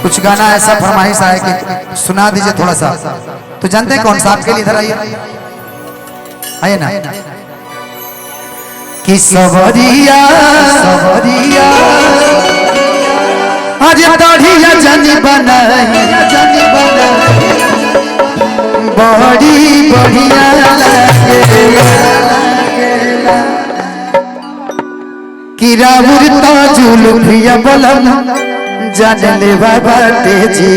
कुछ गाना ऐसा फरमाइश आया कि सुना दीजिए थोड़ा सा। तो जानते हैं कौन सा? आपके लिए इधर आइए, आइए ना। कि सवरिया सवरिया आज दाढ़िया जानी बनाई बड़ी बढ़िया लागेला कि राउर जुल्फिया बलम जान ले बाटे जी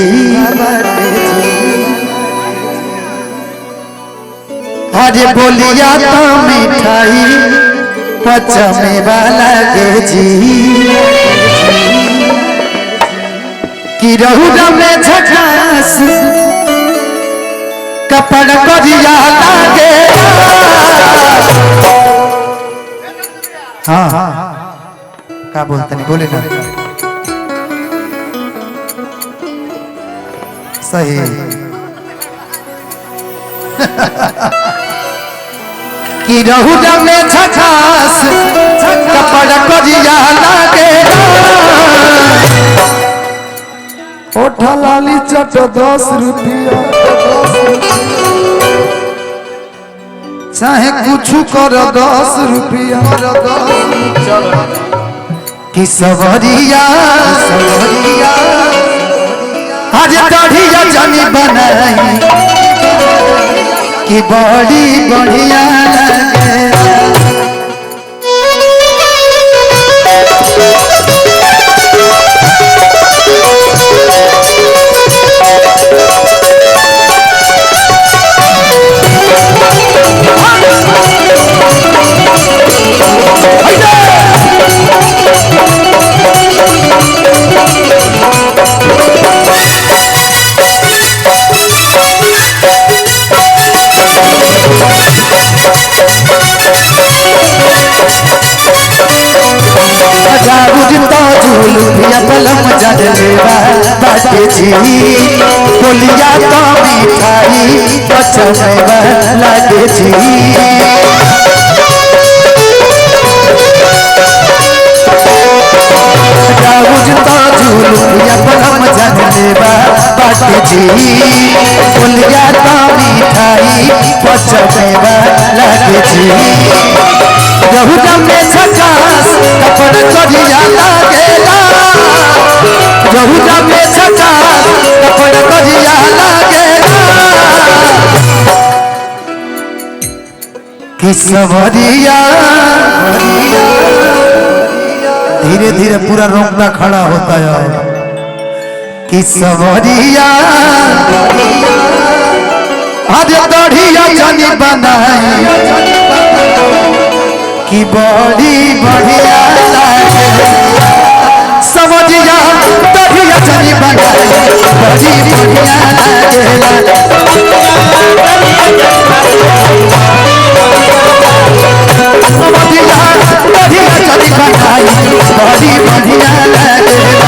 अरे बोलिया तो मिठाई पचमे वाला गे जी कि रहुरा में झकास कपड़ करिया लागे। हाँ हाँ क्या बोलते नहीं, बोले ना सही। कि रहुरा में झकास कपड़ करिया लागे ओठा लाली चट 10 रुपया चाहे कुछ कर 10 रुपया कि सवरिया सवरिया आज दाढ़िया जानी बनाई कि बड़ी बढ़िया लगे। बलम जलेवा बाटे जी बोलिया तो मिठाई पचमे लागे जी जुल्फिया बलम जलेवा बाटे जी बोलिया तो मिठाई पचमे लागे जी रहुरा में झकास कपड़ करिया लागेला रहुरा में झकास कपड़ करिया लागेला कि सवरिया धीरे धीरे पूरा रोंगटा खड़ा होता है कि सवरिया आज दाढ़िया जानी बनाई कि बड़ी बढ़िया लागे समझिया दाढ़िया जानी बनाई बड़ी बढ़िया लागेला समझिया दाढ़िया जानी बनाई बड़ी बढ़िया लागेला।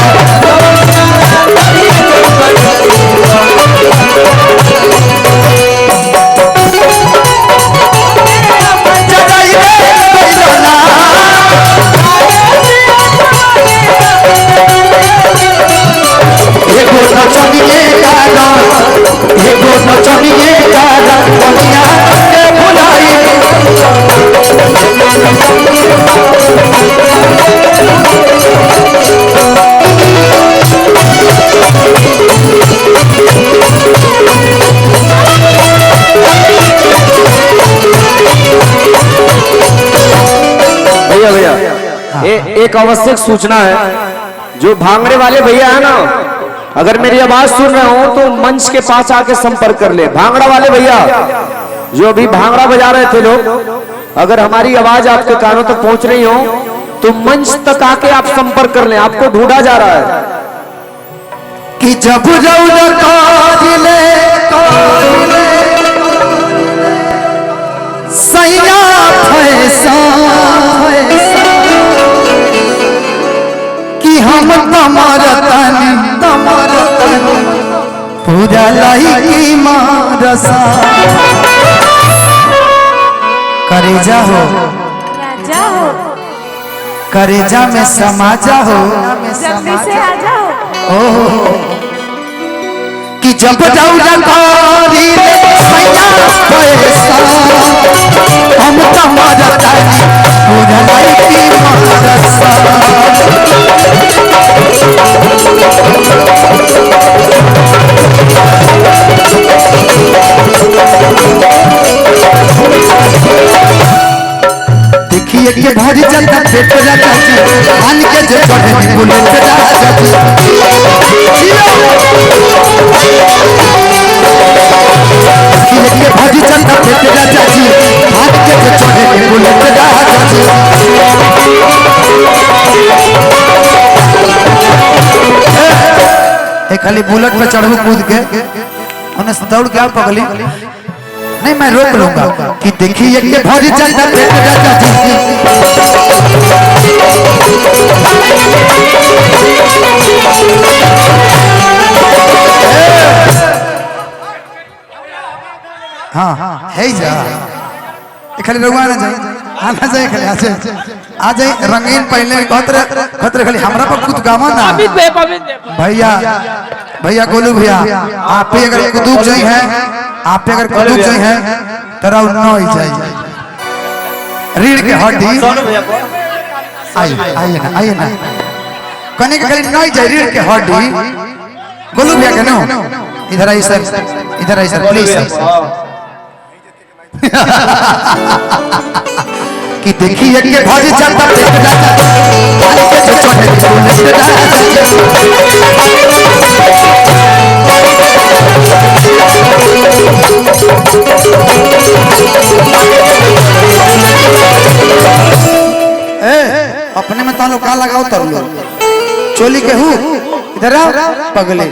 एक आवश्यक सूचना है, जो भांगड़े वाले भैया है ना, अगर मेरी आवाज सुन रहे हो तो मंच के पास आके संपर्क कर ले। भांगड़ा वाले भैया जो अभी भांगड़ा बजा रहे थे लोग, अगर हमारी आवाज आपके कानों तक पहुंच रही हो तो मंच तक आके आप संपर्क कर लें, आपको ढूंढा जा रहा है। कि जब सैया फैसा कि हम तमरतन पूरा लाइकी मारसा करेजा हो करेजा में समा जाओ जल्दी से आ जाओ। ओह कि जब दौड़ा करी सैया पैसा हम तो मरतानी बुझलाई की मरसा देखिए के भरी चलता पेट राजा जी आन के जे चढ़े बुलेट राजा जी देखिए के भरी चलता पेट राजा जी आन के जे चढ़े बुलेट राजा जी एक खाली बुलेट पे चढ़ू कूद के उन्हें दौड़ के पगली नहीं मैं रोक लूंगा कि देखिए के भरी चलता पेट राजा जी हाँ है जा खाली रघुआ ना जाए आना जाए खाली आ जाए रंगीन पहले खतरे खाली हमरा पर खुद गावा ना भैया भैया गोलू भैया आप भी अगर कुदूक जाई है आप पे अगर कुदूक जाई है तरा न हो जाए रीढ़ के हड्डी आइए ना कने के खाली नहीं जाए रीढ़ के हड्डी गोलू भैया के नो इधर आइए सर प्लीज कि देखिए के भरी चलता पेट राजा आन के जो चढ़े बुलेट राजा अपने में तालो का लगाओ तरलो चोली के हूँ इधर आओ पगले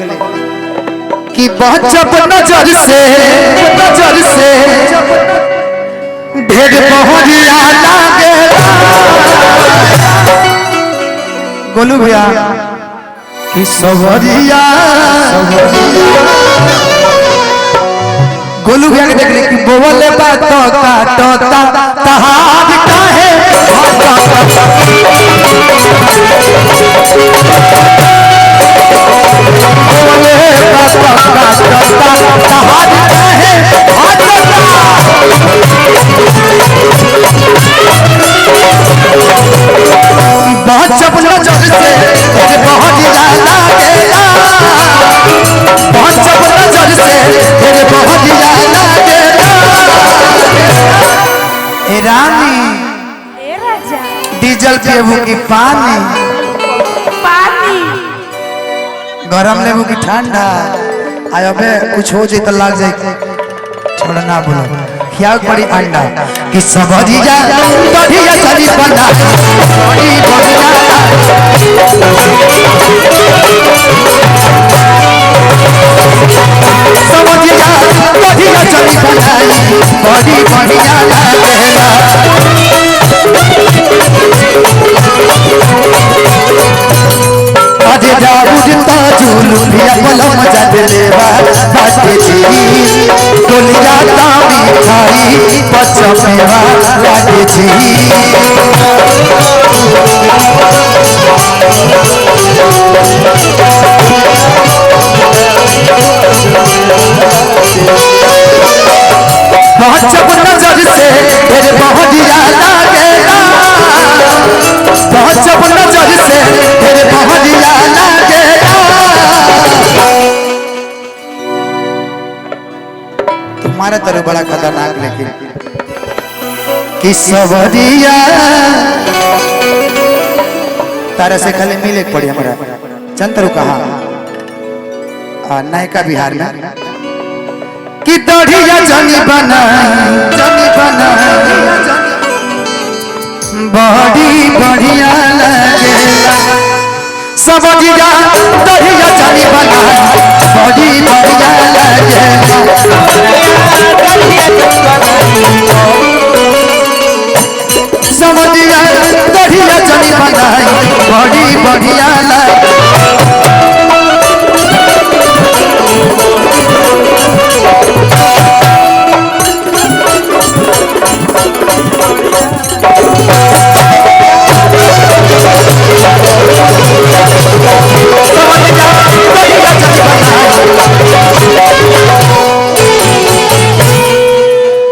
कि बचप नजर से ढेर पहुंचिया लागे गोलू भैया कि सवरिया गोलू भैया के देखले कि बोले बात काटता तहार काहे बोले बात काटता तहार काहे बचप नजर से बहुत ज्यादा गेला बचप नजर से बहुत ज्यादा गेला ए रानी ए राजा डीजल पीबू की पानी गरम लेबू की ठंडा आय अबे कुछ हो जाए तो लग जाए छोड़ना बोलो क्या बड़ी अंडा कि सबजिया बढ़िया चली बना बड़ी बढ़िया सबजिया बढ़िया चली बनाई बड़ी बढ़िया लागेला अजे दाऊद ताजुल लिया बोलो मजा देवा बाटे जी डोलिया तामी खाई पचमेवा लागे जी बचप नजर से फिर बहुदिया लागेला बचप नजर से फिर बहुदिया लागेला तुम्हारा तरह बड़ा खतरनाक लेकिन कि सवरिया तारा से खाली मिले पड़ी हमारा चंद्र कहा नायका बिहार में कि दढ़िया जनी बनाई बड़ी बढ़िया लगेला सबजिया दढ़िया जनी बनाई बड़ी बढ़िया